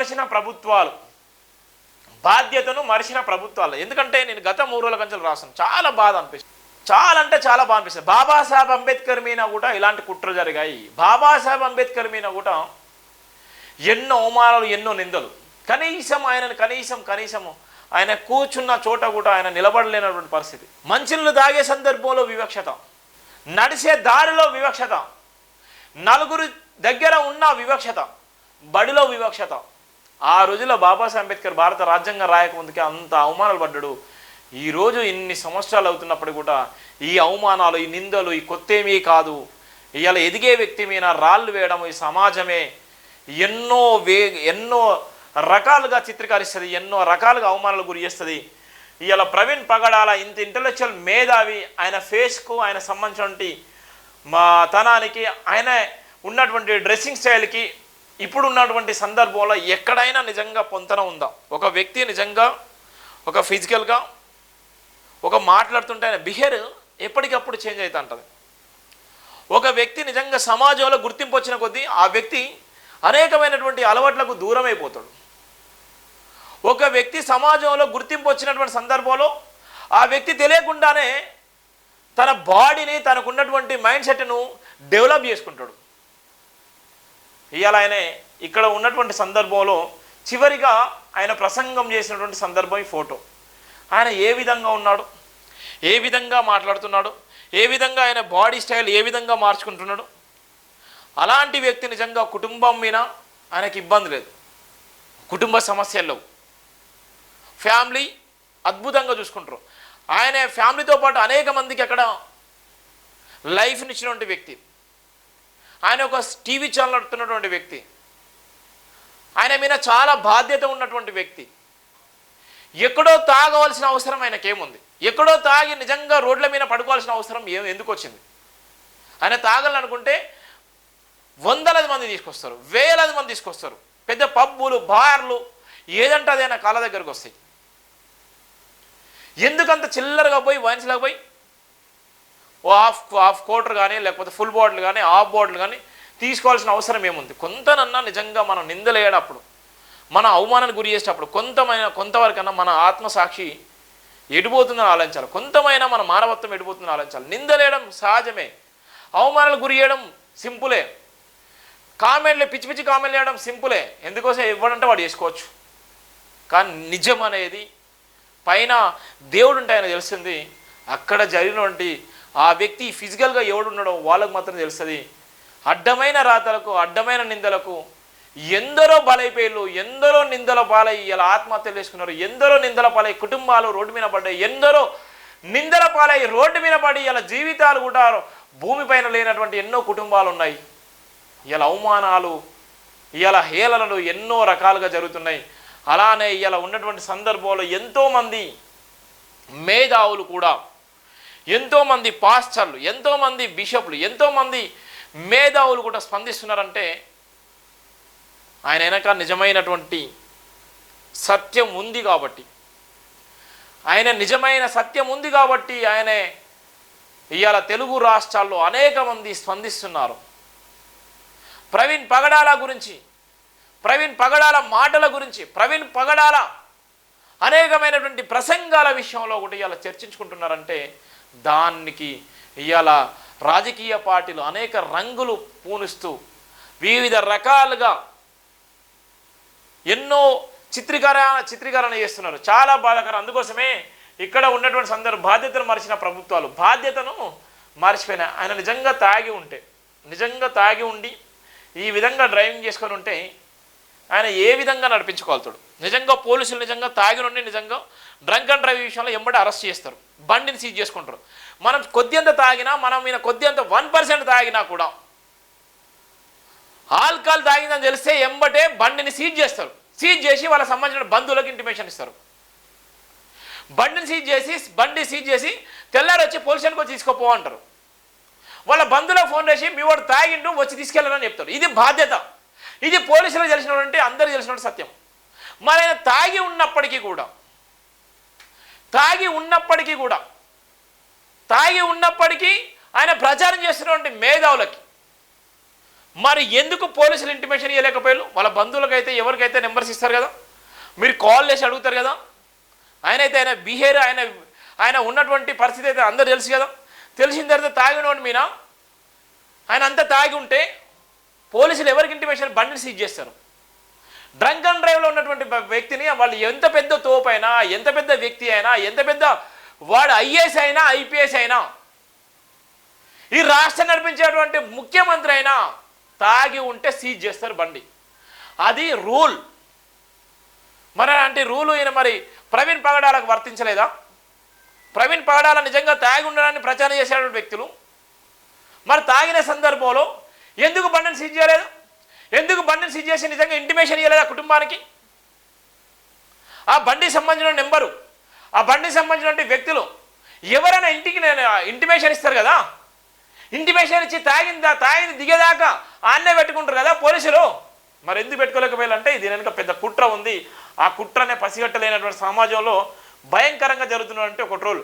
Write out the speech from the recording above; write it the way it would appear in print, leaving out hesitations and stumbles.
మరిచిన ప్రభుత్వాలు, బాధ్యతను మరిచిన ప్రభుత్వాలు. ఎందుకంటే నేను గత 3 రోజుల కంచెలు రాస్తాను, చాలా బాధ అనిపిస్తుంది, చాలా అంటే చాలా బాధ అనిపిస్తుంది. బాబాసాహెబ్ అంబేద్కర్ మీద కూడా ఇలాంటి కుట్రలు జరిగాయి. బాబాసాహెబ్ అంబేద్కర్ మీద కూడా ఎన్నో అవమానాలు, ఎన్నో నిందలు. కనీసం ఆయన కూర్చున్న చోట కూడా ఆయన నిలబడలేనటువంటి పరిస్థితి. మంచినీళ్ళు తాగే సందర్భంలో వివక్షత, నడిచే దారిలో వివక్షత, నలుగురు దగ్గర ఉన్న వివక్షత, బడిలో వివక్షత. ఆ రోజుల్లో బాబాసాహెబ్ అంబేద్కర్ భారత రాజ్యాంగం రాయకముందుకే అంత అవమానాలు పడ్డాడు. ఈరోజు ఇన్ని సంవత్సరాలు అవుతున్నప్పుడు కూడా ఈ అవమానాలు, ఈ నిందలు, ఈ కొత్తేమీ కాదు. ఇవాళ ఎదిగే వ్యక్తి మీద రాళ్ళు వేయడం ఈ సమాజమే ఎన్నో రకాలుగా చిత్రీకరిస్తుంది, ఎన్నో రకాలుగా అవమానాలు గురి చేస్తుంది. ఇవాళ ప్రవీణ్ పగడాల ఇంత ఇంటలెక్చువల్ మేధావి, ఆయన ఫేస్కు, ఆయన సంబంధించినటువంటి మా తనానికి, ఆయన ఉన్నటువంటి డ్రెస్సింగ్ స్టైల్కి ఇప్పుడు ఉన్నటువంటి సందర్భంలో ఎక్కడైనా నిజంగా పొంతన ఉందా? ఒక వ్యక్తి నిజంగా ఒక ఫిజికల్గా ఒక మాట్లాడుతుంటే ఆయన బిహేవియర్ ఎప్పటికప్పుడు చేంజ్ అవుతూ ఉంటుంది. ఒక వ్యక్తి నిజంగా సమాజంలో గుర్తింపు వచ్చిన కొద్దీ ఆ వ్యక్తి అనేకమైనటువంటి అలవాట్లకు దూరం అయిపోతాడు. ఒక వ్యక్తి సమాజంలో గుర్తింపు వచ్చినటువంటి సందర్భంలో ఆ వ్యక్తి తెలియకుండానే తన బాడీని, తనకున్నటువంటి మైండ్ సెట్ను డెవలప్ చేసుకుంటాడు. ఇవాళ ఆయన ఇక్కడ ఉన్నటువంటి సందర్భంలో చివరిగా ఆయన ప్రసంగం చేసినటువంటి సందర్భం ఈ ఫోటో. ఆయన ఏ విధంగా ఉన్నాడు, ఏ విధంగా మాట్లాడుతున్నాడు, ఏ విధంగా ఆయన బాడీ స్టైల్ ఏ విధంగా మార్చుకుంటున్నాడు. అలాంటి వ్యక్తి నిజంగా కుటుంబం మీద ఆయనకి ఇబ్బంది లేదు, కుటుంబ సమస్యల్లో ఫ్యామిలీ అద్భుతంగా చూసుకుంటారు. ఆయన ఫ్యామిలీతో పాటు అనేక మందికి అక్కడ లైఫ్ని ఇచ్చినటువంటి వ్యక్తి. ఆయన ఒక టీవీ ఛానల్ నడుపుతున్నటువంటి వ్యక్తి. ఆయన మీద చాలా బాధ్యత ఉన్నటువంటి వ్యక్తి. ఎక్కడో తాగవలసిన అవసరం ఆయనకేముంది? ఎక్కడో తాగి నిజంగా రోడ్ల మీద పడుకోవాల్సిన అవసరం ఎందుకు వచ్చింది? ఆయన తాగాలనుకుంటే వందలాది మంది తీసుకొస్తారు, వేలాది మంది తీసుకొస్తారు. పెద్ద పబ్బులు, బార్లు, ఏదంటే అది ఆయన కాళ్ళ దగ్గరకు వస్తాయి. ఎందుకంత చిల్లరగా పోయి వైన్స్లాగా పోయి ఓ హాఫ్ క్వార్టర్ కానీ, లేకపోతే ఫుల్ బాటిల్ కానీ, హాఫ్ బాటిల్ కానీ తీసుకోవాల్సిన అవసరం ఏముంది? కొంతనన్నా నిజంగా మనం నిందలేయడప్పుడు, మన అవమానానికి గురి చేసేటప్పుడు కొంతవరకన్నా మన ఆత్మసాక్షి ఎడిపోతుందని ఆలోచించాలి. కొంతమైనా మన మానవత్వం ఎడిపోతుందని ఆలోచించాలి. నిందలేయడం సహజమే, అవమానాలకు గురి చేయడం సింపులే, పిచ్చి పిచ్చి కామెంట్లు వేయడం సింపులే. ఎందుకోసం ఇవ్వడంటే వాడు చేసుకోవచ్చు. కానీ నిజం అనేది పైన దేవుడు ఉంటే ఆయన తెలుస్తుంది. అక్కడ జరిగినటువంటి ఆ వ్యక్తి ఫిజికల్గా ఎవడున్నాడో వాళ్ళకు మాత్రం తెలుస్తుంది. అడ్డమైన రాతలకు, అడ్డమైన నిందలకు ఎందరో బలైపోయారు, ఎందరో నిందల పాలై ఇలా ఆత్మహత్యలు చేసుకున్నారు, ఎందరో నిందల పాలై కుటుంబాలు రోడ్డు మీద పడ్డాయి, ఎందరో నిందల పాలై రోడ్డు మీద పడి ఇలా జీవితాలు కూడా భూమిపైన లేనటువంటి ఎన్నో కుటుంబాలు ఉన్నాయి. ఇలా అవమానాలు, ఇలా హేళనలు ఎన్నో రకాలుగా జరుగుతున్నాయి. అలానే ఇలా ఉన్నటువంటి సందర్భంలో ఎంతోమంది మేధావులు కూడా, ఎంతోమంది పాస్టర్లు, ఎంతోమంది బిషప్లు, ఎంతోమంది మేధావులు కూడా స్పందిస్తున్నారంటే ఆయన వెనక నిజమైనటువంటి సత్యం ఉంది కాబట్టి, ఆయన నిజమైన సత్యం ఉంది కాబట్టి ఆయనే ఇవాళ తెలుగు రాష్ట్రాల్లో అనేక మంది స్పందిస్తున్నారు. ప్రవీణ్ పగడాల గురించి, ప్రవీణ్ పగడాల మాటల గురించి, ప్రవీణ్ పగడాల అనేకమైనటువంటి ప్రసంగాల విషయంలో కూడా ఇవాళ చర్చించుకుంటున్నారంటే దానికి ఇవాళ రాజకీయ పార్టీలు అనేక రంగులు పూనిస్తూ వివిధ రకాలుగా ఎన్నో చిత్రీకరణ చేస్తున్నారు. చాలా బాధాకరం. అందుకోసమే ఇక్కడ ఉన్నటువంటి బాధ్యతను మరిచిన ప్రభుత్వాలు బాధ్యతను మర్చిపోయినాయి. ఆయన నిజంగా తాగి ఉండి ఈ విధంగా డ్రైవింగ్ చేసుకొని ఉంటే ఆయన ఏ విధంగా నడిపించుకోగలుగుతాడు? నిజంగా పోలీసులు నిజంగా తాగి నుండి నిజంగా డ్రంక్ అండ్ డ్రైవ్ విషయంలో ఎంబడి అరెస్ట్ చేస్తారు, బండిని సీజ్ చేసుకుంటారు. మనం కొద్దింత తాగినా, మనం మీద కొద్దింత 1% తాగినా కూడా ఆల్కహాల్ తాగిందని తెలిస్తే ఎంబటే బండిని సీజ్ చేస్తారు. సీజ్ చేసి వాళ్ళకి సంబంధించిన బంధువులకు ఇంటిమేషన్ ఇస్తారు. బండి సీజ్ చేసి తెల్లారి వచ్చి పోలీస్ స్టేషన్కి వచ్చి తీసుకోపో అంటారు. వాళ్ళ బంధువులకు ఫోన్ చేసి మీ వాడు తాగిండు వచ్చి తీసుకెళ్ళాలని చెప్తారు. ఇది బాధ్యత. ఇది పోలీసులకు తెలిసినటువంటి, అందరికీ తెలిసినటువంటి సత్యం. మరి ఆయన తాగి ఉన్నప్పటికీ ఆయన ప్రచారం చేస్తున్నటువంటి మేధావులకి, మరి ఎందుకు పోలీసులు ఇంటిమేషన్ ఇవ్వలేకపోయారు? వాళ్ళ బంధువులకైతే ఎవరికైతే నెంబర్స్ ఇస్తారు కదా, మీరు కాల్ చేసి అడుగుతారు కదా. ఆయన బిహేవియర్ ఆయన ఉన్నటువంటి పరిస్థితి అయితే అందరూ తెలుసు కదా. తెలిసిన తర్వాత తాగినోడు మీనా ఆయన అంతా తాగి ఉంటే పోలీసులు ఎవరికి ఇంటిమేషన్ బండిని సీజ్ చేస్తారు? డ్రంక్ అండ్ డ్రైవ్లో ఉన్నటువంటి వ్యక్తిని వాళ్ళు ఎంత పెద్ద తోపైనా, ఎంత పెద్ద వ్యక్తి అయినా, ఎంత పెద్ద వాడు ఐఏఎస్ అయినా ఐపీఎస్ అయినా, ఈ రాష్ట్రం నడిపించేటువంటి ముఖ్యమంత్రి అయినా తాగి ఉంటే సీజ్ చేస్తారు బండి. అది రూల్. మరి అంటే రూలు ఈయన మరి ప్రవీణ్ పగడాలకు వర్తించలేదా? ప్రవీణ్ పగడాల నిజంగా తాగి ఉండడాన్ని ప్రచారం చేసేటువంటి వ్యక్తులు మరి తాగిన సందర్భంలో ఎందుకు బండిని సీజ్ చేయలేదు? ఎందుకు బండిని సీజ్ చేసి నిజంగా ఇంటిమేషన్ ఇవ్వలేదు ఆ కుటుంబానికి? ఆ బండికి సంబంధించిన నెంబరు, ఆ బండికి సంబంధించిన వ్యక్తులు ఎవరైనా ఇంటికి ఇంటిమేషన్ ఇస్తారు కదా. ఇంటిమేషన్ ఇచ్చి తాగింది దిగేదాకా ఆన్నే పెట్టుకుంటారు కదా పోలీసులు. మరి ఎందుకు పెట్టుకోలేకపోయాలంటే దీని వెనుక పెద్ద కుట్ర ఉంది. ఆ కుట్రనే పసిగట్టలేనటువంటి సమాజంలో భయంకరంగా జరుగుతున్నటువంటి ఒక ట్రోల్.